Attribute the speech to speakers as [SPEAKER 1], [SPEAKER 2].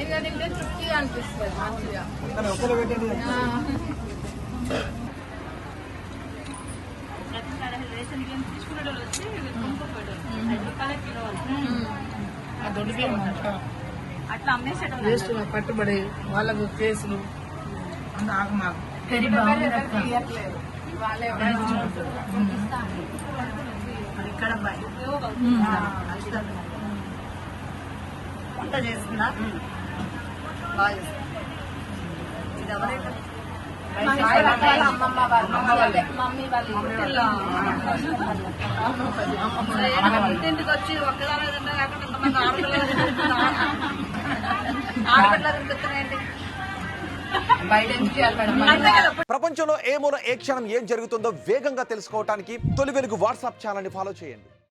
[SPEAKER 1] ఇంకా తింటే తృప్తిగా అనిపిస్తుంది మంచిగా. రేషన్ బియ్యం తీసుకునే వాళ్ళు వచ్చి అట్లా అమ్మేసేటం
[SPEAKER 2] పట్టుబడి వాళ్ళకు కేసులు ఆగమాగం ఇక్కడ వంట చేస్తుందా బాగా చేస్తుంది. ఇది ఎవరైతే ఇంటికి వచ్చి ఒక్కదాని కాకుండా ఆడపిల్లలు తింటున్నాయండి.
[SPEAKER 3] ప్రపంచంలో ఏ మూల ఏ క్షణం ఏం జరుగుతుందో వేగంగా తెలుసుకోవడానికి తొలి వెలుగు వాట్సాప్ ఛానల్ ని ఫాలో చేయండి.